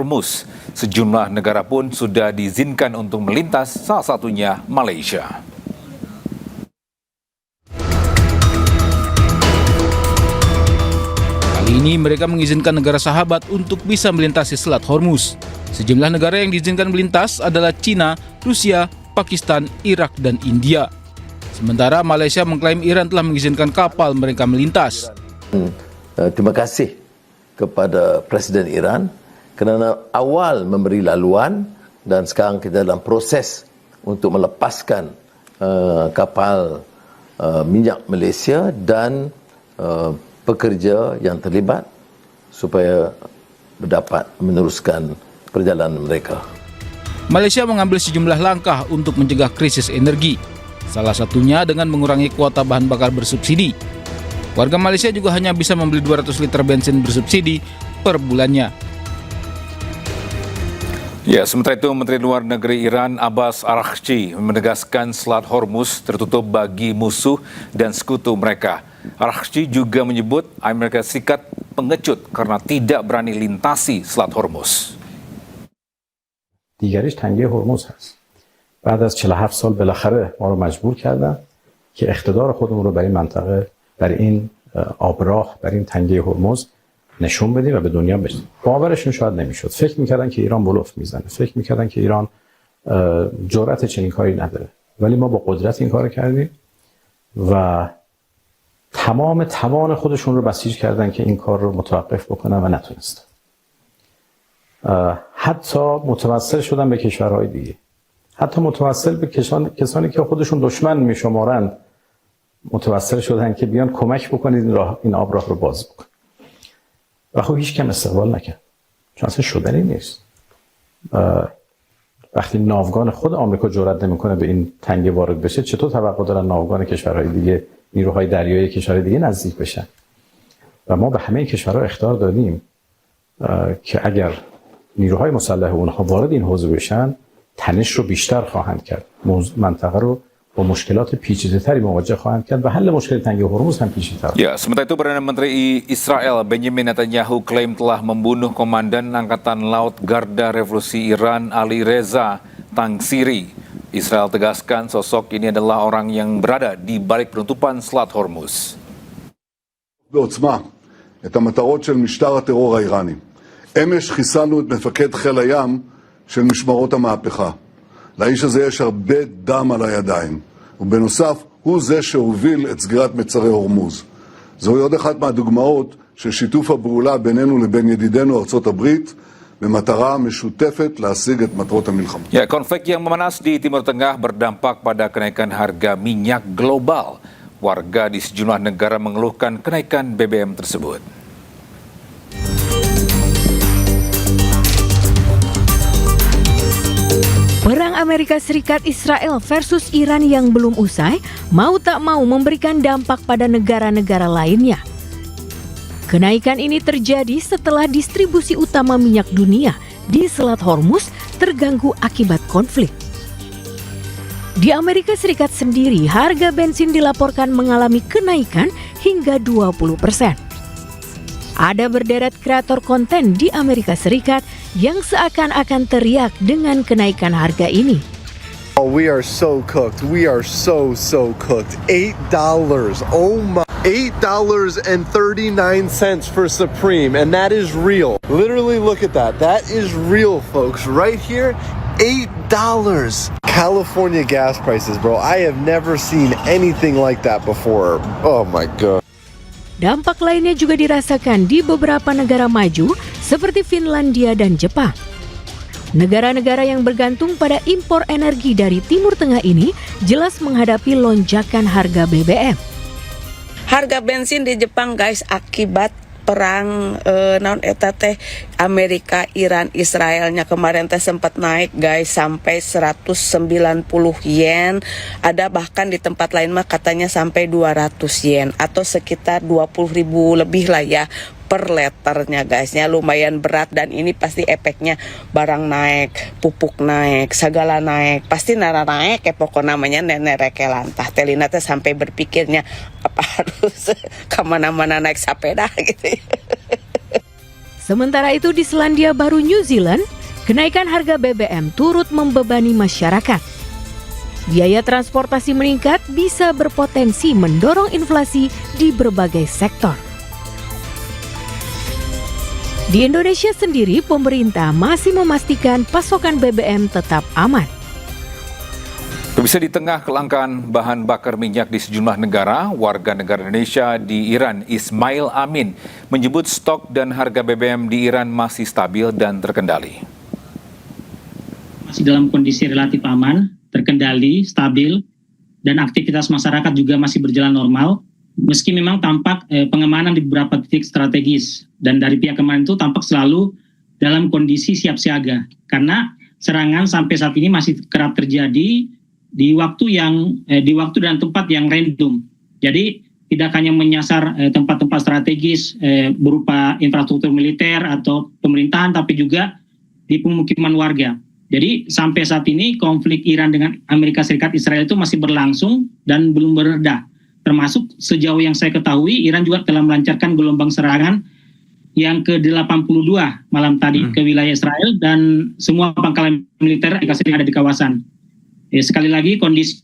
Hormuz. Sejumlah negara pun sudah diizinkan untuk melintas, salah satunya Malaysia. Kali ini mereka mengizinkan negara sahabat untuk bisa melintasi Selat Hormuz. Sejumlah negara yang diizinkan melintas adalah Cina, Rusia, Pakistan, Irak, dan India. Sementara Malaysia mengklaim Iran telah mengizinkan kapal mereka melintas. Terima kasih kepada Presiden Iran kerana awal memberi laluan dan sekarang kita dalam proses untuk melepaskan kapal minyak Malaysia dan pekerja yang terlibat supaya dapat meneruskan perjalanan mereka. Malaysia mengambil sejumlah langkah untuk mencegah krisis energi. Salah satunya dengan mengurangi kuota bahan bakar bersubsidi. Warga Malaysia juga hanya bisa membeli 200 liter bensin bersubsidi per bulannya. Ya, sementara itu Menteri Luar Negeri Iran Abbas Araghchi menegaskan Selat Hormuz tertutup bagi musuh dan sekutu mereka. Araghchi juga menyebut Amerika Serikat pengecut karena tidak berani lintasi Selat Hormuz. دیگریش تنگه هرمز هست. بعد از 47 سال بالاخره ما رو مجبور کردن که اقتدار خودمون رو برای این منطقه، برای این آبراه، برای این تنگه هرمز نشون بدیم و به دنیا بدیم. باورشون شاید نمیشد. فکر میکردن که ایران بلوف میزنه. فکر میکردن که ایران جرأت چنین کاری نداره. ولی ما با قدرت این کارو کردیم و تمام توان خودشون رو بسیج کردن که این کار رو متوقف بکنن و نتونستن. حتی متوسل شدن به کشورهای دیگه، حتی متوسل به کسانی که خودشون دشمن میشمارن متوسل شدن که بیان کمک بکنید این آبراه رو باز بکن. و خب هیچ کم استقبال نکرد، چون اصلا شدنی نیست. وقتی ناوگان خود آمریکا جرئت نمیکنه به این تنگه وارد بشه، چطور توقع دارن ناوگان کشورهای دیگه، نیروهای دریایی کشورهای دیگه نزدیک بشن؟ و ما به همه این کشورها اخطار دادیم که اگر نیروهای مسلح اونها وارد این حوزه بشن تنش رو بیشتر خواهند کرد، منطقه رو با مشکلات پیچیده‌تری مواجه خواهند کرد و حل مشکل تنگه هرمز هم پیچیده‌تر. Ya, sementara itu Perdana Menteri Israel Benjamin Netanyahu klaim telah membunuh Komandan Angkatan Laut Garda Revolusi Iran Ali Reza Tangsiri. Israel tegaskan sosok ini adalah orang yang berada di balik penutupan Selat Hormuz. בעוצמה את המטרות של משטר הטרור האיראני. אמש חיסלנו את מפקד חיל הים של משמרות המהפכה. לאיש הזה יש הרבה דם על הידיים, ובנוסף הוא זה שהוביל את סגירת מצרי הורמוז. זוהי עוד אחת מהדוגמאות של שיתוף הפעולה בינינו לבין ידידינו ארצות הברית, במטרה משותפת להשיג את מטרות המלחמה. Ya, konflik yang memanas di Timur Tengah berdampak pada kenaikan harga minyak global. Warga di sejumlah negara mengeluhkan kenaikan BBM tersebut. Perang Amerika Serikat Israel versus Iran yang belum usai, mau tak mau memberikan dampak pada negara-negara lainnya. Kenaikan ini terjadi setelah distribusi utama minyak dunia di Selat Hormuz terganggu akibat konflik. Di Amerika Serikat sendiri, harga bensin dilaporkan mengalami kenaikan hingga 20%. Ada berderet kreator konten di Amerika Serikat yang seakan-akan teriak dengan kenaikan harga ini. Oh, we are so cooked. We are so cooked. $8. Oh my. $8.39 for Supreme, and that is real. Literally look at that. That is real, folks. Right here, $8. California gas prices, bro. I have never seen anything like that before. Oh my God. Dampak lainnya juga dirasakan di beberapa negara maju seperti Finlandia dan Jepang. Negara-negara yang bergantung pada impor energi dari Timur Tengah ini jelas menghadapi lonjakan harga BBM. Harga bensin di Jepang, guys, akibat perang naon eta teh Amerika, Iran, Israelnya kemarin teh sempat naik, guys, sampai 190 yen. Ada bahkan di tempat lain mah katanya sampai 200 yen atau sekitar 20.000 lebih lah ya per liternya, guysnya lumayan berat. Dan ini pasti efeknya barang naik, pupuk naik, segala naik, pasti nara naik ya pokoknya namanya nenek lantah. Telina teh sampai berpikirnya apa harus kemana-mana naik sepeda gitu. Sementara itu di Selandia Baru, New Zealand, kenaikan harga BBM turut membebani masyarakat. Biaya transportasi meningkat bisa berpotensi mendorong inflasi di berbagai sektor. Di Indonesia sendiri, pemerintah masih memastikan pasokan BBM tetap aman. Pemirsa, di tengah kelangkaan bahan bakar minyak di sejumlah negara, warga negara Indonesia di Iran, Ismail Amin, menyebut stok dan harga BBM di Iran masih stabil dan terkendali. Masih dalam kondisi relatif aman, terkendali, stabil, dan aktivitas masyarakat juga masih berjalan normal. Meski memang tampak pengamanan di beberapa titik strategis, dan dari pihak keamanan itu tampak selalu dalam kondisi siap siaga, karena serangan sampai saat ini masih kerap terjadi di waktu dan tempat yang random. Jadi tidak hanya menyasar tempat-tempat strategis berupa infrastruktur militer atau pemerintahan, tapi juga di pemukiman warga. Jadi sampai saat ini konflik Iran dengan Amerika Serikat Israel itu masih berlangsung dan belum mereda. Termasuk sejauh yang saya ketahui, Iran juga telah melancarkan gelombang serangan yang ke-82 malam tadi ke wilayah Israel dan semua pangkalan militer yang ada di kawasan. Sekali lagi kondisi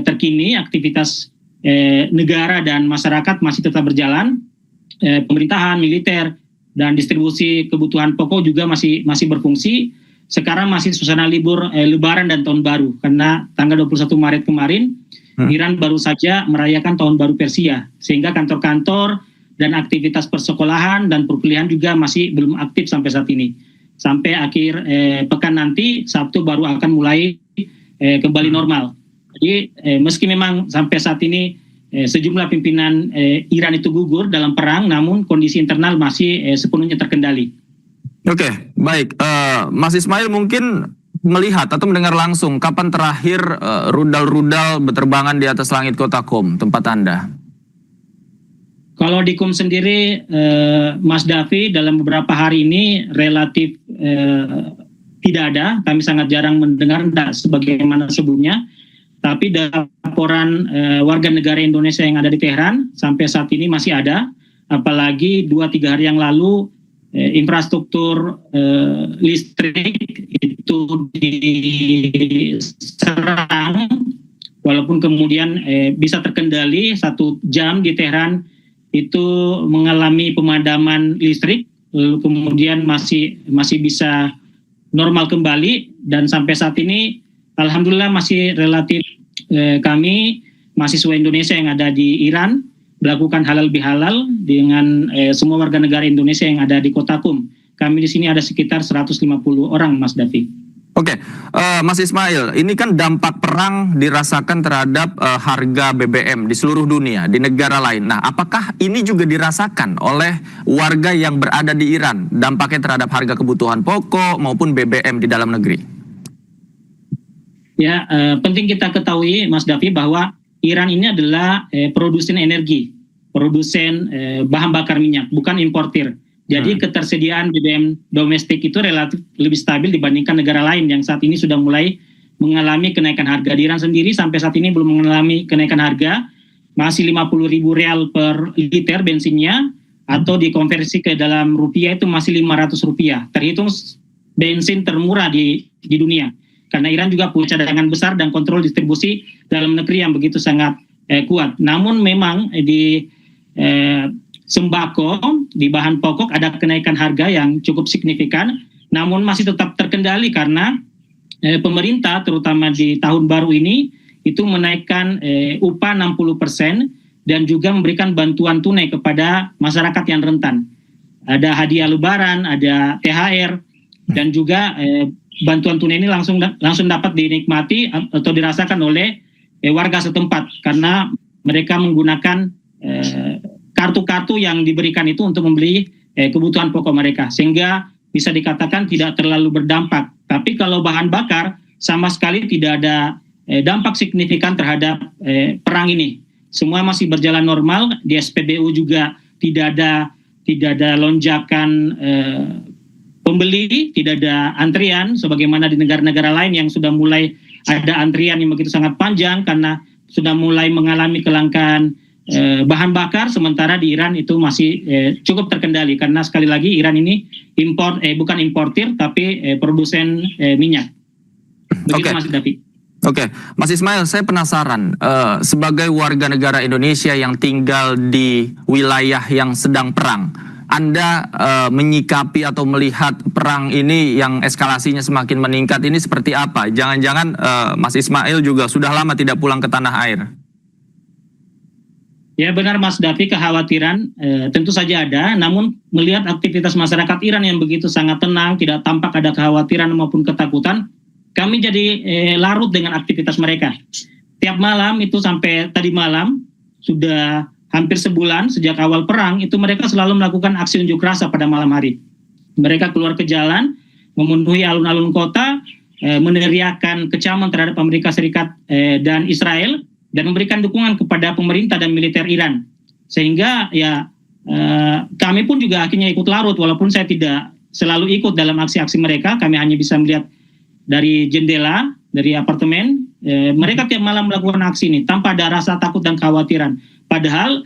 terkini aktivitas negara dan masyarakat masih tetap berjalan, pemerintahan, militer, dan distribusi kebutuhan pokok juga masih berfungsi. Sekarang masih suasana libur Lebaran dan Tahun Baru, karena tanggal 21 Maret kemarin Iran baru saja merayakan Tahun Baru Persia, sehingga kantor-kantor dan aktivitas persekolahan dan perkuliahan juga masih belum aktif sampai saat ini. Sampai akhir pekan nanti, Sabtu baru akan mulai kembali normal. Jadi meski memang sampai saat ini sejumlah pimpinan Iran itu gugur dalam perang, namun kondisi internal masih sepenuhnya terkendali. Oke, baik. Mas Ismail mungkin melihat atau mendengar langsung kapan terakhir rudal-rudal berterbangan di atas langit kota Qom, tempat Anda? Kalau di Qom sendiri, Mas Davi, dalam beberapa hari ini relatif tidak ada. Kami sangat jarang mendengar sebagaimana sebelumnya. Tapi dalam laporan warga negara Indonesia yang ada di Teheran, sampai saat ini masih ada. Apalagi 2-3 hari yang lalu, infrastruktur listrik itu diserang, walaupun kemudian bisa terkendali 1 jam di Teheran itu mengalami pemadaman listrik, lalu kemudian masih bisa normal kembali, dan sampai saat ini alhamdulillah masih relatif kami mahasiswa Indonesia yang ada di Iran melakukan halal bihalal dengan semua warga negara Indonesia yang ada di kota Qom. Kami di sini ada sekitar 150 orang, Mas Davi. Oke, Mas Ismail, ini kan dampak perang dirasakan terhadap harga BBM di seluruh dunia, di negara lain. Nah, apakah ini juga dirasakan oleh warga yang berada di Iran, dampaknya terhadap harga kebutuhan pokok maupun BBM di dalam negeri? Ya, penting kita ketahui, Mas Davi, bahwa Iran ini adalah produsen energi, produsen bahan bakar minyak, bukan importir. Jadi ketersediaan BBM domestik itu relatif lebih stabil dibandingkan negara lain yang saat ini sudah mulai mengalami kenaikan harga. Di Iran sendiri sampai saat ini belum mengalami kenaikan harga, masih 50.000 rial per liter bensinnya, atau dikonversi ke dalam rupiah itu masih 500 rupiah. Terhitung bensin termurah di dunia. Karena Iran juga punya cadangan besar dan kontrol distribusi dalam negeri yang begitu sangat kuat. Namun memang di sembako, di bahan pokok ada kenaikan harga yang cukup signifikan, namun masih tetap terkendali karena pemerintah terutama di tahun baru ini itu menaikkan upah 60% dan juga memberikan bantuan tunai kepada masyarakat yang rentan. Ada hadiah lebaran, ada THR, dan juga bantuan tunai ini langsung dapat dinikmati atau dirasakan oleh warga setempat karena mereka menggunakan kartu-kartu yang diberikan itu untuk membeli kebutuhan pokok mereka, sehingga bisa dikatakan tidak terlalu berdampak. Tapi kalau bahan bakar sama sekali tidak ada dampak signifikan terhadap perang ini. Semua masih berjalan normal, di SPBU juga tidak ada lonjakan pembeli, tidak ada antrian sebagaimana di negara-negara lain yang sudah mulai ada antrian yang begitu sangat panjang karena sudah mulai mengalami kelangkaan bahan bakar, sementara di Iran itu masih cukup terkendali karena sekali lagi Iran ini bukan importir tapi produsen minyak. Begitu Mas David. Oke, Mas Ismail, saya penasaran, sebagai warga negara Indonesia yang tinggal di wilayah yang sedang perang, Anda menyikapi atau melihat perang ini yang eskalasinya semakin meningkat ini seperti apa? Jangan-jangan Mas Ismail juga sudah lama tidak pulang ke tanah air? Ya benar Mas Davi, kekhawatiran tentu saja ada, namun melihat aktivitas masyarakat Iran yang begitu sangat tenang, tidak tampak ada kekhawatiran maupun ketakutan, kami jadi larut dengan aktivitas mereka. Tiap malam itu sampai tadi malam, sudah hampir sebulan sejak awal perang, itu mereka selalu melakukan aksi unjuk rasa pada malam hari. Mereka keluar ke jalan, memenuhi alun-alun kota, meneriakkan kecaman terhadap Amerika Serikat dan Israel, dan memberikan dukungan kepada pemerintah dan militer Iran. Sehingga ya kami pun juga akhirnya ikut larut, walaupun saya tidak selalu ikut dalam aksi-aksi mereka, kami hanya bisa melihat dari jendela, dari apartemen, mereka tiap malam melakukan aksi ini tanpa ada rasa takut dan kekhawatiran. Padahal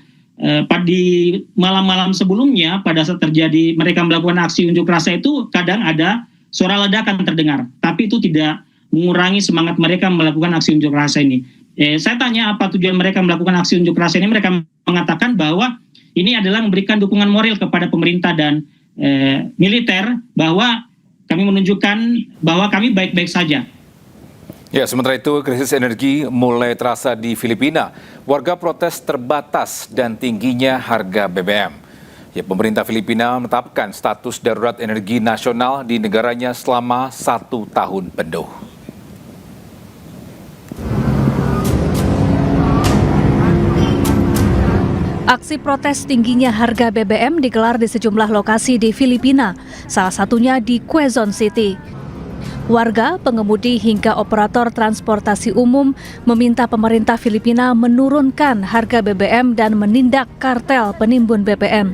di malam-malam sebelumnya, pada saat terjadi mereka melakukan aksi unjuk rasa itu, kadang ada suara ledakan terdengar, tapi itu tidak mengurangi semangat mereka melakukan aksi unjuk rasa ini. Saya tanya apa tujuan mereka melakukan aksi unjuk rasa ini, mereka mengatakan bahwa ini adalah memberikan dukungan moral kepada pemerintah dan militer, bahwa kami menunjukkan bahwa kami baik-baik saja. Ya, sementara itu krisis energi mulai terasa di Filipina. Warga protes terbatas dan tingginya harga BBM. Ya, pemerintah Filipina menetapkan status darurat energi nasional di negaranya selama 1 tahun penuh. Aksi protes tingginya harga BBM digelar di sejumlah lokasi di Filipina, salah satunya di Quezon City. Warga, pengemudi hingga operator transportasi umum meminta pemerintah Filipina menurunkan harga BBM dan menindak kartel penimbun BBM.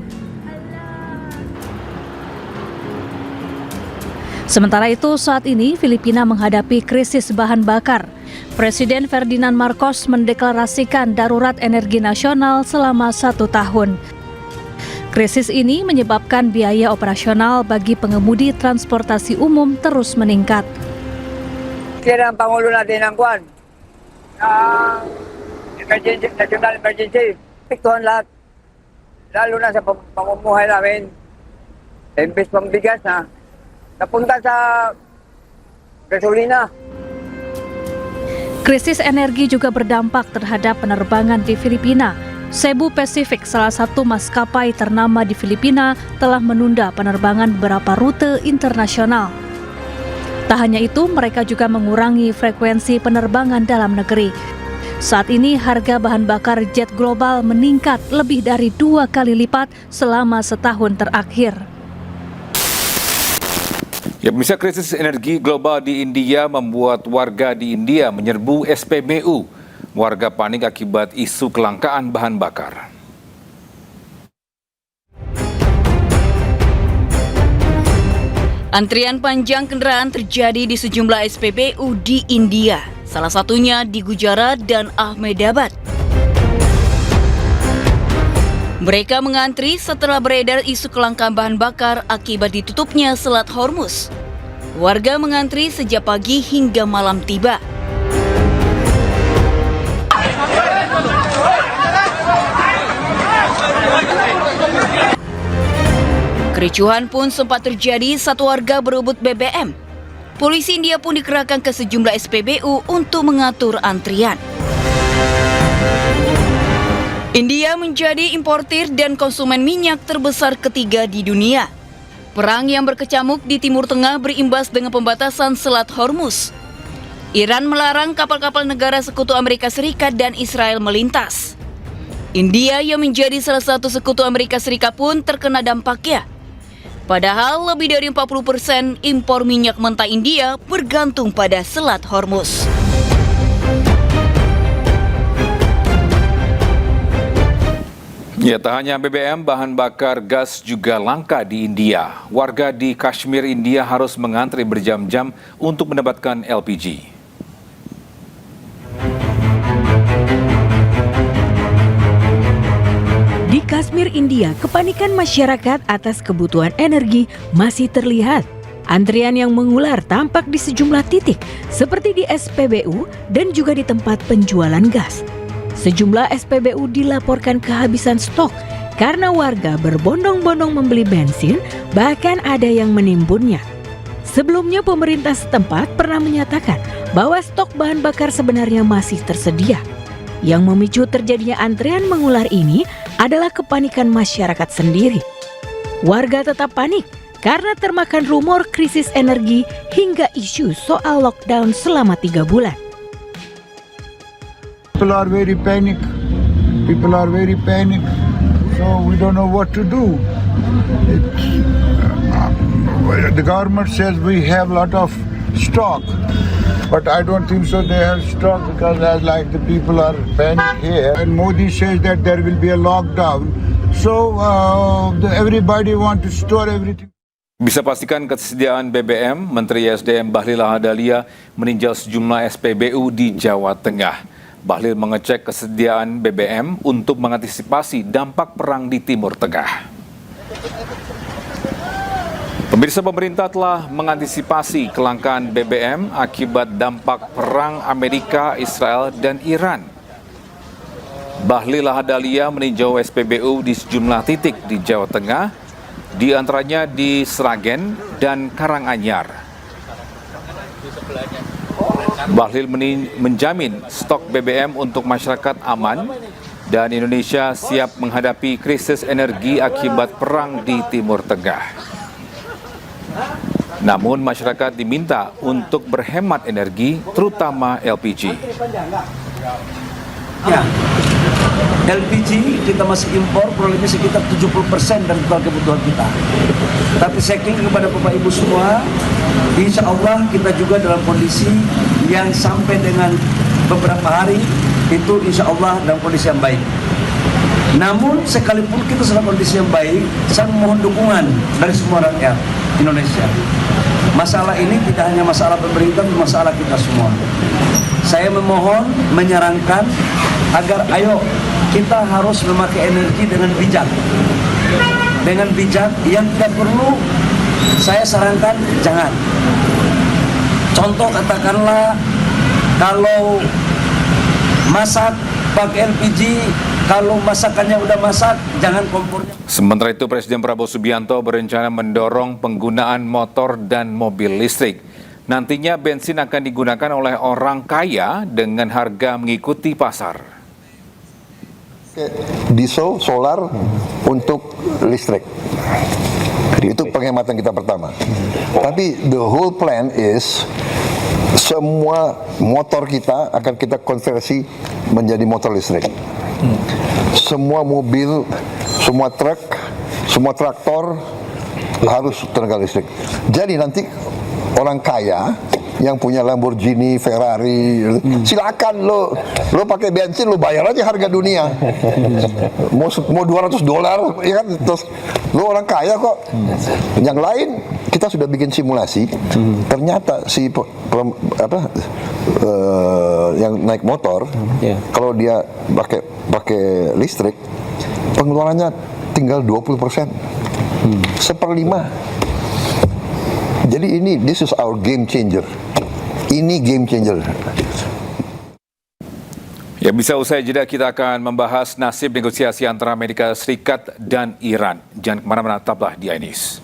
Sementara itu, saat ini Filipina menghadapi krisis bahan bakar. Presiden Ferdinand Marcos mendeklarasikan darurat energi nasional selama 1 tahun. Krisis ini menyebabkan biaya operasional bagi pengemudi transportasi umum terus meningkat. Kira ang Pangulo natin ng kwan, emergency, national emergency, piktuhan lahat, lalo na sa pamumuhay namin. Imbes pang bigas na, napunta sa gasolina. Krisis energi juga berdampak terhadap penerbangan di Filipina. Cebu Pacific, salah satu maskapai ternama di Filipina, telah menunda penerbangan beberapa rute internasional. Tak hanya itu, mereka juga mengurangi frekuensi penerbangan dalam negeri. Saat ini harga bahan bakar jet global meningkat lebih dari 2 kali lipat selama setahun terakhir. Ya, pemirsa, krisis energi global di India membuat warga di India menyerbu SPBU. Warga panik akibat isu kelangkaan bahan bakar. Antrian panjang kendaraan terjadi di sejumlah SPBU di India, salah satunya di Gujarat dan Ahmedabad. Mereka mengantri setelah beredar isu kelangkaan bahan bakar akibat ditutupnya Selat Hormuz. Warga mengantri sejak pagi hingga malam tiba. Kericuhan pun sempat terjadi saat warga berebut BBM. Polisi India pun dikerahkan ke sejumlah SPBU untuk mengatur antrian. India menjadi importir dan konsumen minyak terbesar ketiga di dunia. Perang yang berkecamuk di Timur Tengah berimbas dengan pembatasan Selat Hormuz. Iran melarang kapal-kapal negara sekutu Amerika Serikat dan Israel melintas. India yang menjadi salah satu sekutu Amerika Serikat pun terkena dampaknya. Padahal lebih dari 40% impor minyak mentah India bergantung pada Selat Hormuz. Ya, tak hanya BBM, bahan bakar gas juga langka di India. Warga di Kashmir, India harus mengantri berjam-jam untuk mendapatkan LPG. Kashmir, India, kepanikan masyarakat atas kebutuhan energi masih terlihat. Antrian yang mengular tampak di sejumlah titik, seperti di SPBU dan juga di tempat penjualan gas. Sejumlah SPBU dilaporkan kehabisan stok karena warga berbondong-bondong membeli bensin, bahkan ada yang menimbunnya. Sebelumnya pemerintah setempat pernah menyatakan bahwa stok bahan bakar sebenarnya masih tersedia. Yang memicu terjadinya antrian mengular ini adalah kepanikan masyarakat sendiri. Warga tetap panik karena termakan rumor krisis energi hingga isu soal lockdown selama 3 bulan. People are very panic. So we don't know what to do. The government says we have a lot of stock, but I don't think so. They have stock because the people are panic here. And Modi says that there will be a lockdown. So everybody want to store everything. Bisa pastikan ketersediaan BBM, Menteri SDM Bahlil Lahadalia meninjau sejumlah SPBU di Jawa Tengah. Bahlil mengecek kesediaan BBM untuk mengantisipasi dampak perang di Timur Tengah. Pemirsa, pemerintah telah mengantisipasi kelangkaan BBM akibat dampak perang Amerika, Israel, dan Iran. Bahlil Lahadalia meninjau SPBU di sejumlah titik di Jawa Tengah, di antaranya di Sragen dan Karanganyar. Bahlil menjamin stok BBM untuk masyarakat aman dan Indonesia siap menghadapi krisis energi akibat perang di Timur Tengah. Namun masyarakat diminta untuk berhemat energi, terutama LPG. Ya, LPG kita masih impor kurang lebih sekitar 70% dari total kebutuhan kita. Tapi saya klaim kepada Bapak Ibu semua, insya Allah kita juga dalam kondisi yang sampai dengan beberapa hari itu insya Allah dalam kondisi yang baik. Namun sekalipun kita dalam kondisi yang baik, saya mohon dukungan dari semua rakyat Indonesia. Masalah ini tidak hanya masalah pemerintah, tapi masalah kita semua. Saya memohon, menyarankan agar ayo kita harus memakai energi dengan bijak. Dengan bijak, yang tidak perlu saya sarankan jangan. Contoh katakanlah kalau masak pakai LPG, kalau masakannya udah masak jangan kompornya. Sementara itu Presiden Prabowo Subianto berencana mendorong penggunaan motor dan mobil listrik. Nantinya bensin akan digunakan oleh orang kaya dengan harga mengikuti pasar. Diesel, solar untuk listrik. Itu penghematan kita pertama. Tapi the whole plan is semua motor kita akan kita konversi menjadi motor listrik. Semua mobil, semua truk, semua traktor harus tenaga listrik. Jadi nanti orang kaya yang punya Lamborghini, Ferrari, silakan lo pakai bensin, lo bayar aja harga dunia. Mau $200, ya kan? Terus lo orang kaya kok. Yang lain kita sudah bikin simulasi. Ternyata si yang naik motor, kalau dia pakai listrik, pengeluarannya tinggal 20%, 1/5. Jadi this is our game changer. Ini game changer. Ya, bisa usai jeda kita akan membahas nasib negosiasi antara Amerika Serikat dan Iran. Jangan kemana-mana, tetaplah di iNews.